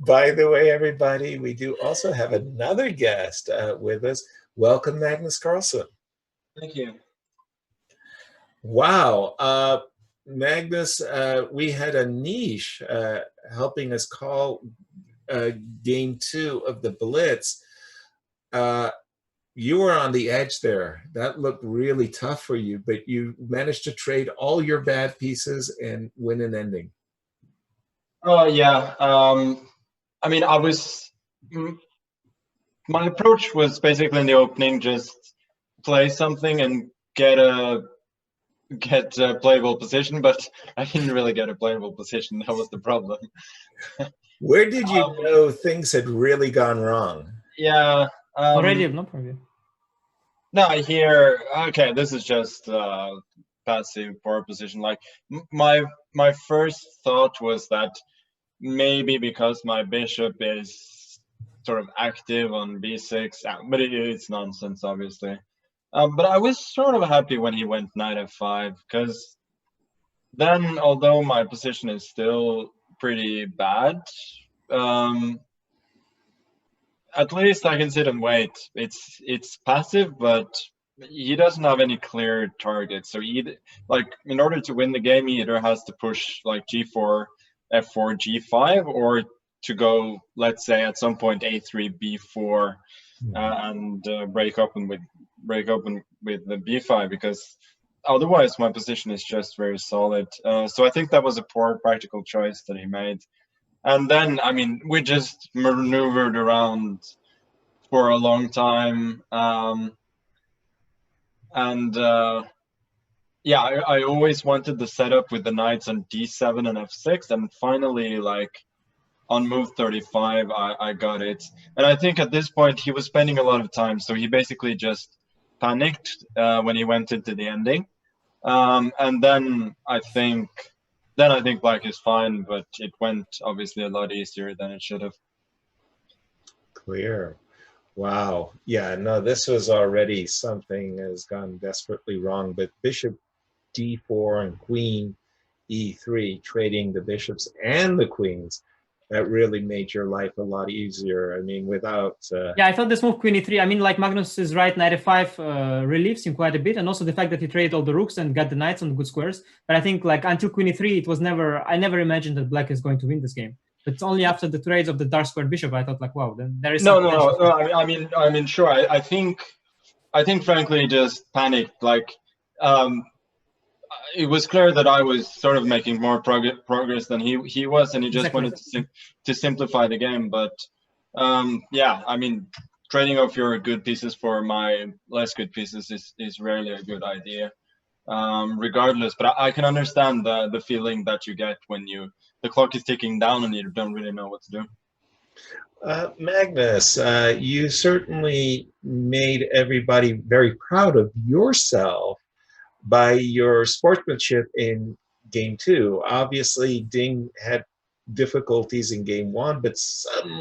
By the way, everybody, we do also have another guest with us. Welcome, Magnus Carlsen. Thank you. Wow. Magnus, we had a niche helping us call game 2 of the Blitz. You were on the edge there. That looked really tough for you, but you managed to trade all your bad pieces and win an ending. Oh, yeah. I mean, my approach was basically in the opening, just play something and get a playable position, but I didn't really get a playable position. That was the problem. Where did you know things had really gone wrong? Yeah. Already, no problem. No, I hear. Okay, this is just passive poor position. Like my first thought was that maybe because my bishop is sort of active on b6, but it's nonsense, obviously. But I was sort of happy when he went knight f5, because then, although my position is still pretty bad, at least I can sit and wait. It's passive, but he doesn't have any clear targets. So in order to win the game, he either has to push like g4, f4, g5, or to go, let's say, at some point a3, b4, and break open with the b5, because otherwise my position is just very solid. So I think that was a poor practical choice that he made. And then, I mean, we just maneuvered around for a long time. Yeah, I always wanted the setup with the knights on d7 and f6. And finally, like, on move 35, I got it. And I think at this point, he was spending a lot of time. So he basically just panicked when he went into the ending. And then I think black is fine, but it went obviously a lot easier than it should have. Clear. Wow. Yeah, no, this was already something has gone desperately wrong, but bishop d4 and queen e3, trading the bishops and the queens, that really made your life a lot easier. I mean, without... Yeah, I thought this move queen e3, I mean, like Magnus is right, knight f5 relieves him quite a bit, and also the fact that he traded all the rooks and got the knights on good squares. But I think, like, until queen e3, it was I never imagined that black is going to win this game. But it's only after the trades of the dark square bishop I thought, like, wow, then there is no. I mean, sure. I think frankly just panicked. Like, it was clear that I was sort of making more progress than he was, and he just wanted to simplify the game. But yeah, I mean, trading off your good pieces for my less good pieces is rarely a good idea, regardless. But I can understand the feeling that you get when the clock is ticking down and you don't really know what to do. Magnus, you certainly made everybody very proud of yourself by your sportsmanship in game 2. Obviously, Ding had difficulties in game 1, but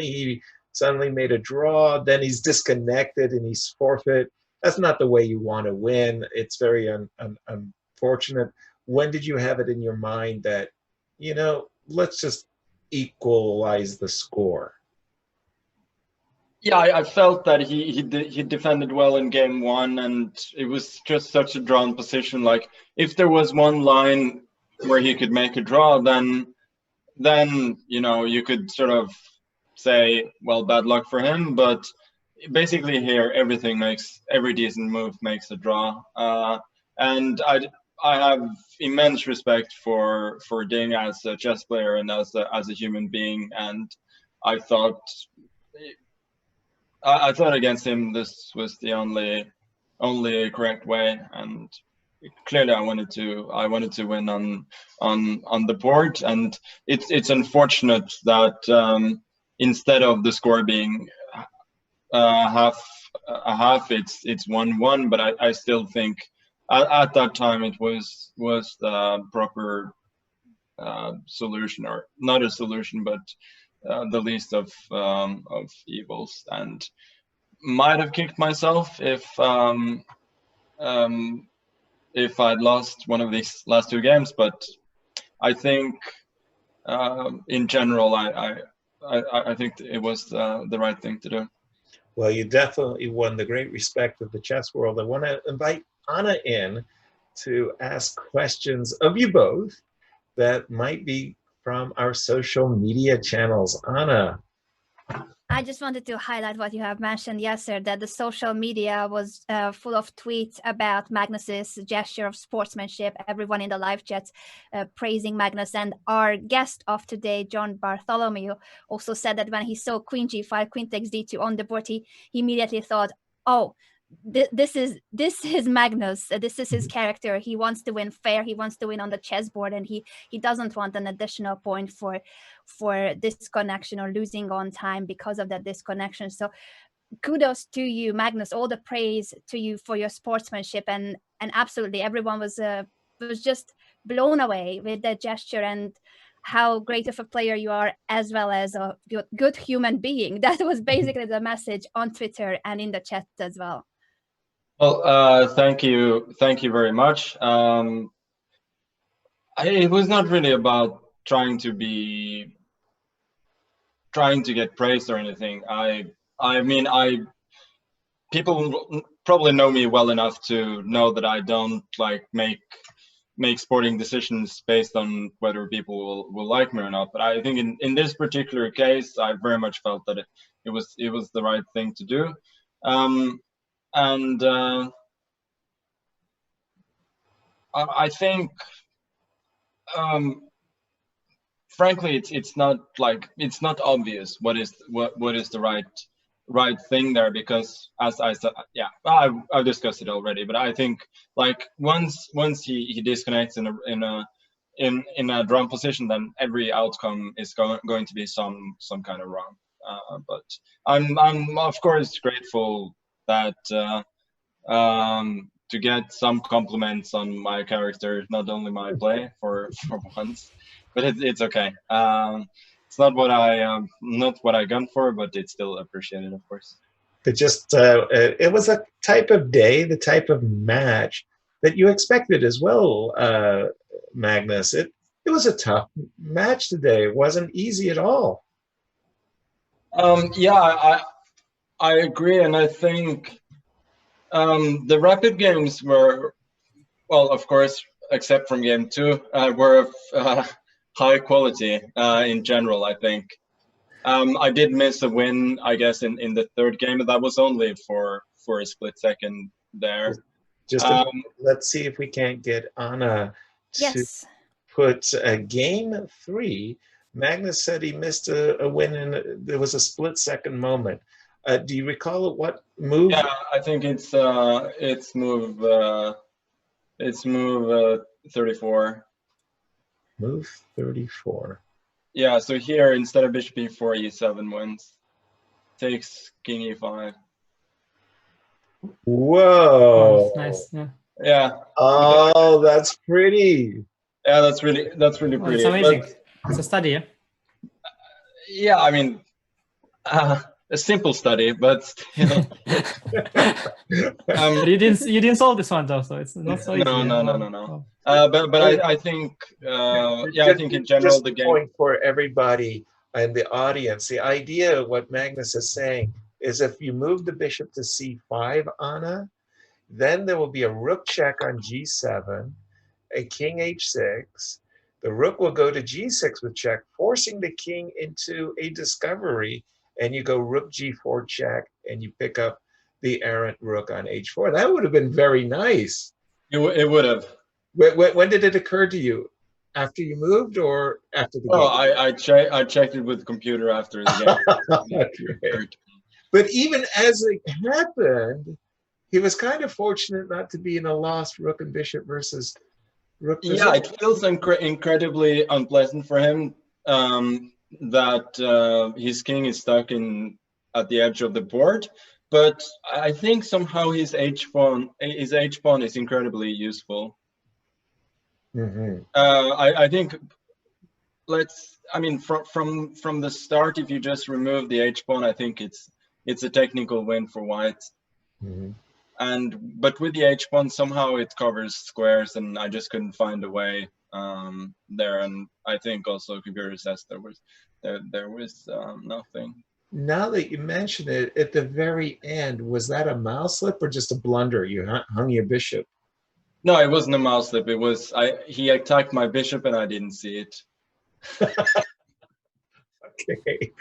he suddenly made a draw. Then he's disconnected and he's forfeit. That's not the way you want to win. It's very unfortunate. When did you have it in your mind that, you know, let's just equalize the score? Yeah, I felt that he defended well in game 1, and it was just such a drawn position. Like, if there was one line where he could make a draw, then you know, you could sort of say, well, bad luck for him. But basically here, every decent move makes a draw. And I have immense respect for Ding as a chess player and as a human being, and I thought against him this was the only correct way, and clearly I wanted to win on the board. And it's unfortunate that instead of the score being half, it's 1-1, but I still think at that time it was the proper solution, or not a solution, but the least of evils, and might have kicked myself if I'd lost one of these last 2 games. But I think in general I think it was the right thing to do. Well, you definitely won the great respect of the chess world. I want to invite Anna in to ask questions of you both that might be from our social media channels. Anna. I just wanted to highlight what you have mentioned yesterday, that the social media was full of tweets about Magnus's gesture of sportsmanship, everyone in the live chats praising Magnus. And our guest of today, John Bartholomew, also said that when he saw Queen G5, Queen takes D2 on the board, he immediately thought, oh, this is Magnus. This is his character. He wants to win fair. He wants to win on the chessboard, and he doesn't want an additional point for disconnection or losing on time because of that disconnection. So kudos to you, Magnus. All the praise to you for your sportsmanship, and absolutely everyone was just blown away with that gesture and how great of a player you are, as well as a good human being. That was basically the message on Twitter and in the chat as well. Well, thank you very much. It was not really about trying to get praised or anything. People probably know me well enough to know that I don't like make sporting decisions based on whether people will like me or not. But I think in this particular case, I very much felt that it was the right thing to do. I think, frankly, it's not obvious what is the right thing there, because as I said, yeah, I've discussed it already. But I think like once he disconnects in a drawn position, then every outcome is going to be some kind of wrong. But I'm of course grateful that to get some compliments on my character, not only my play for once, but it's okay. It's not what I gun for, but it's still appreciated, of course. But just it was a type of day, the type of match that you expected as well, Magnus. It was a tough match today. It wasn't easy at all. Yeah, I agree, and I think the rapid games were, well, of course, except from game 2, were of high quality in general, I think. I did miss a win, I guess, in the third game, but that was only for a split second there. Just let's see if we can't get Anna to put game 3. Magnus said he missed a win, and there was a split second moment. Do you recall what move? Yeah, I think it's move 34. Move 34. Yeah, so here instead of bishop e4, e7 wins. Takes king e5. Whoa! Oh, nice. Yeah. Yeah. Oh, that's pretty. Yeah, that's really pretty. It's amazing. But, it's a study, yeah. Yeah, I mean, a simple study, but still. You didn't solve this one though, so it's not so easy. No. But I think I think in general just the game. Point for everybody in the audience. The idea of what Magnus is saying is if you move the bishop to c5, Anna, then there will be a rook check on g7, a king h6. The rook will go to g6 with check, forcing the king into a discovery, and you go rook g4 check, and you pick up the errant rook on h4. That would have been very nice. It would have. When did it occur to you? After you moved or after the game? Oh, I checked it with the computer after the game. But even as it happened, he was kind of fortunate not to be in a lost rook and bishop versus rook. Yeah, it feels incredibly unpleasant for him that his king is stuck at the edge of the board. But I think somehow his h pawn is incredibly useful. Mm-hmm. I think from the start, if you just remove the h pawn, I think it's a technical win for white. Mm-hmm. But with the h pawn, somehow it covers squares, and I just couldn't find a way there. And I think also computer says there was nothing. Now that you mention it, at the very end, was that a mouse slip or just a blunder? You hung your bishop. No, it wasn't a mouse slip. It was he attacked my bishop and I didn't see it. Okay.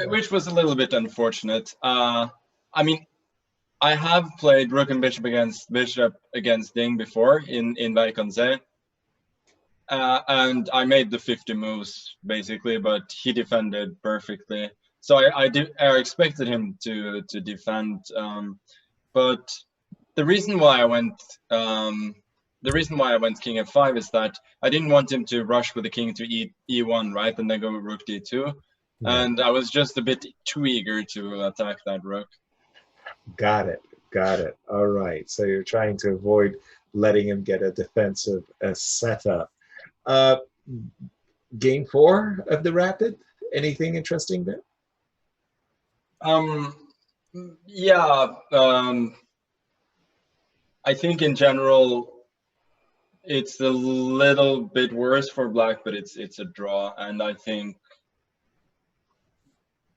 Which was a little bit unfortunate. I mean, I have played rook and bishop against Ding before in Vaikonze. And I made the 50 moves basically, but he defended perfectly. So I expected him to defend, but the reason why I went king f5 is that I didn't want him to rush with the king to e1, right, and then go rook d2, and I was just a bit too eager to attack that rook. Got it. All right. So you're trying to avoid letting him get a defensive setup. Game 4 of the Rapid. Anything interesting there? Yeah. I think in general, it's a little bit worse for Black, but it's a draw, and I think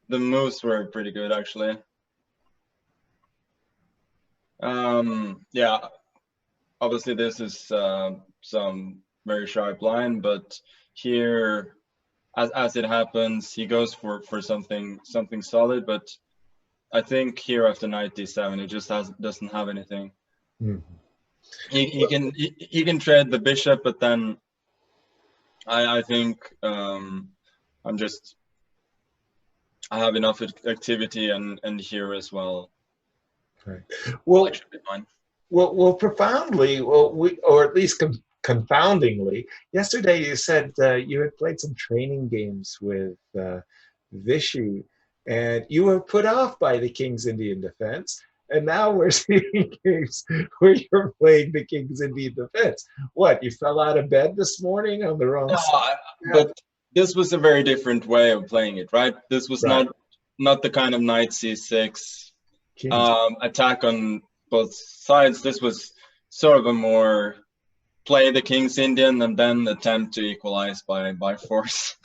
the moves were pretty good actually. Yeah, obviously this is some very sharp line, but here, as it happens, he goes for something solid, but I think here after knight d7, it just doesn't have anything. He can trade the bishop, but then I think I have enough activity and here as well. Right. Well, should be fine. Well, profoundly, or at least confoundingly, yesterday you said you had played some training games with Vishy, and you were put off by the King's Indian Defense, and now we're seeing games where you're playing the King's Indian Defense. What, you fell out of bed this morning on the wrong side? But this was a very different way of playing it, right? This was not the kind of knight c6 attack on both sides. This was sort of a more play the King's Indian and then attempt to equalize by force.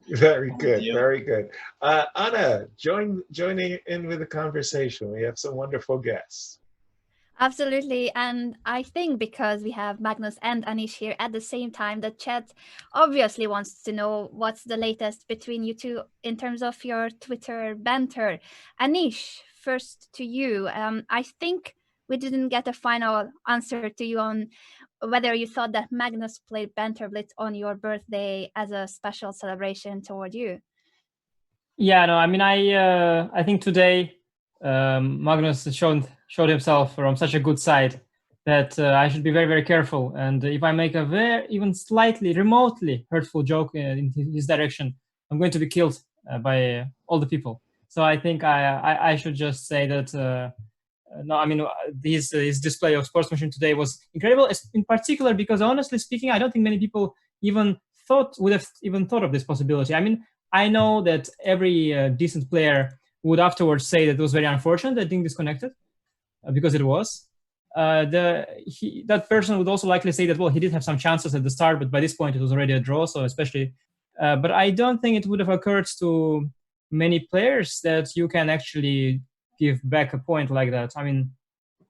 Very good. Anna, joining in with the conversation. We have some wonderful guests. Absolutely. And I think because we have Magnus and Anish here at the same time, the chat obviously wants to know what's the latest between you two in terms of your Twitter banter. Anish, first to you. I think we didn't get a final answer to you on whether you thought that Magnus played Banter Blitz on your birthday as a special celebration toward you. Yeah, no, I mean, I think today Magnus showed himself from such a good side that I should be very, very careful. And if I make a even slightly, remotely hurtful joke in his direction, I'm going to be killed by all the people. So I think I should just say that no, I mean, his display of sportsmanship today was incredible, in particular because, honestly speaking, I don't think many people would have even thought of this possibility. I mean, I know that every decent player would afterwards say that it was very unfortunate that Ding disconnected, because it was. That person would also likely say that, well, he did have some chances at the start, but by this point it was already a draw, so especially... but I don't think it would have occurred to many players that you can actually give back a point like that. I mean,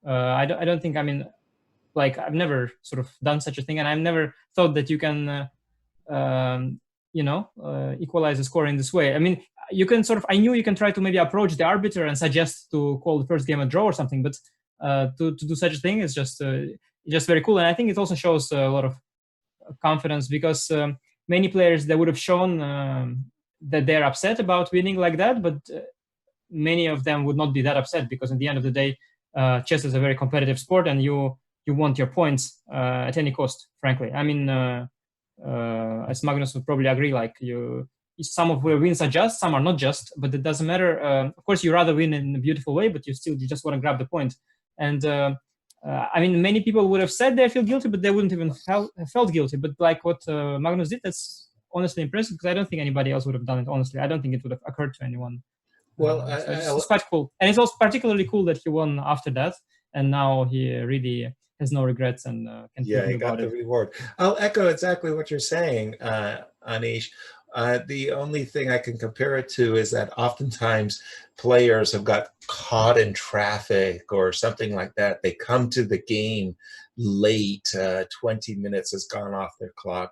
I don't think, I mean, like, I've never sort of done such a thing, and I've never thought that you can, equalize the score in this way. I mean, you can sort of, I knew you can try to maybe approach the arbiter and suggest to call the first game a draw or something, but to do such a thing is just very cool. And I think it also shows a lot of confidence, because many players, they would have shown that they're upset about winning like that, but many of them would not be that upset, because at the end of the day, chess is a very competitive sport, and you want your points at any cost, frankly. I mean, as Magnus would probably agree, like, some of your wins are just, some are not just, but it doesn't matter. Of course, you rather win in a beautiful way, but you just want to grab the point. And I mean, many people would have said they feel guilty, but they wouldn't even have felt guilty. But like what Magnus did, that's honestly impressive, because I don't think anybody else would have done it, honestly. I don't think it would have occurred to anyone. Well, it's quite cool. And it's also particularly cool that he won after that, and now he really has no regrets and can feel Yeah, good you got about the it. reward. I'll echo exactly what you're saying, Anish. The only thing I can compare it to is that oftentimes players have got caught in traffic or something like that. They come to the game late, 20 minutes has gone off their clock.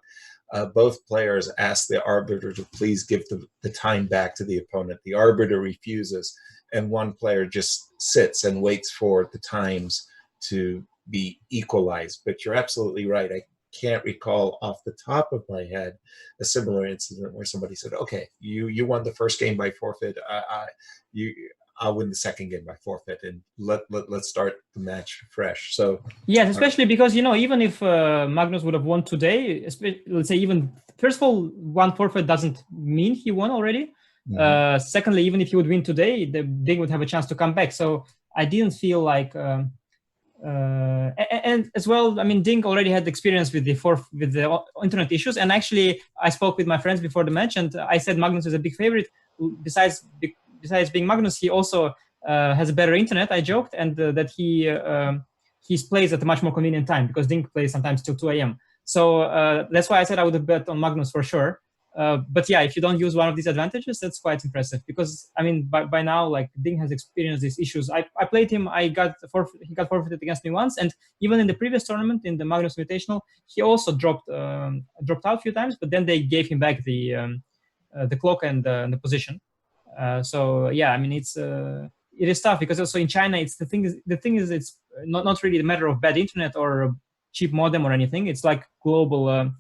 Both players ask the arbiter to please give the time back to the opponent. The arbiter refuses, and one player just sits and waits for the times to be equalized. But you're absolutely right. I can't recall off the top of my head a similar incident where somebody said, "Okay, you won the first game by forfeit. I'll win the second game by forfeit, and let's start the match fresh." So yes, especially because even if Magnus would have won today, let's say even first of all, one forfeit doesn't mean he won already. Secondly, even if he would win today, the Ding would have a chance to come back. So I didn't feel like. And as well, I mean, Ding already had experience with the internet issues. And actually, I spoke with my friends before the match, and I said Magnus is a big favorite. Besides being Magnus, he also has a better internet. I joked, and that he plays at a much more convenient time because Ding plays sometimes till 2 a.m. So that's why I said I would have bet on Magnus for sure. But yeah, if you don't use one of these advantages, that's quite impressive because I mean, by now, like Ding has experienced these issues. I played him. He got forfeited against me once, and even in the previous tournament, in the Magnus Invitational, he also dropped out a few times. But then they gave him back the clock and the position. So yeah, I mean, it is tough because also in China, the thing is it's not really a matter of bad internet or a cheap modem or anything. It's like global.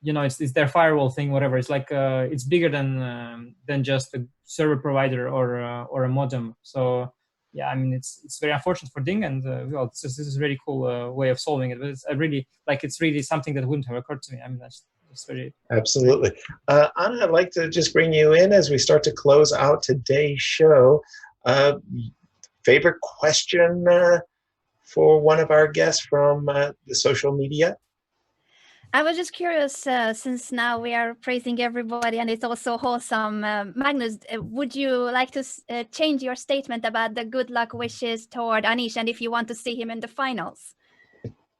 It's their firewall thing, whatever. It's like it's bigger than just a server provider or a modem. So yeah, I mean it's very unfortunate for Ding, and well, this is a very cool way of solving it. But it's really something that wouldn't have occurred to me. I mean that's very absolutely. Anna, I'd like to just bring you in as we start to close out today's show. Favorite question for one of our guests from the social media? I was just curious, since now we are praising everybody and it's also wholesome. Magnus, would you like to change your statement about the good luck wishes toward Anish and if you want to see him in the finals?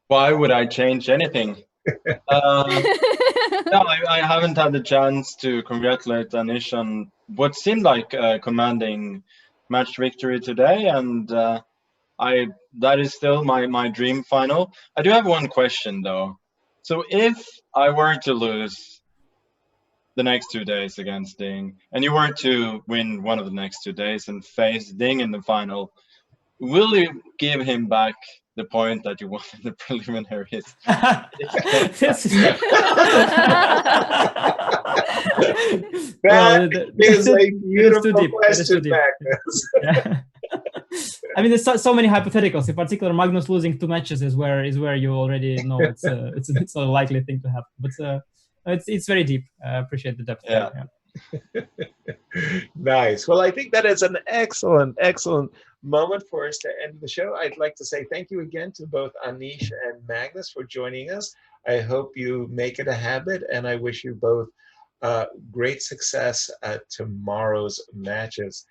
Why would I change anything? No, I haven't had the chance to congratulate Anish on what seemed like a commanding match victory today, and that is still my dream final. I do have one question though. So if I were to lose the next 2 days against Ding, and you were to win one of the next 2 days and face Ding in the final, will you give him back the point that you won in the preliminaries? That is a beautiful question, Magnus. Yeah. I mean, there's so many hypotheticals. In particular, Magnus losing 2 matches is where you already know it's a likely thing to happen. But it's very deep. I appreciate the depth. Yeah. Nice. Well, I think that is an excellent moment for us to end the show. I'd like to say thank you again to both Anish and Magnus for joining us. I hope you make it a habit, and I wish you both great success at tomorrow's matches.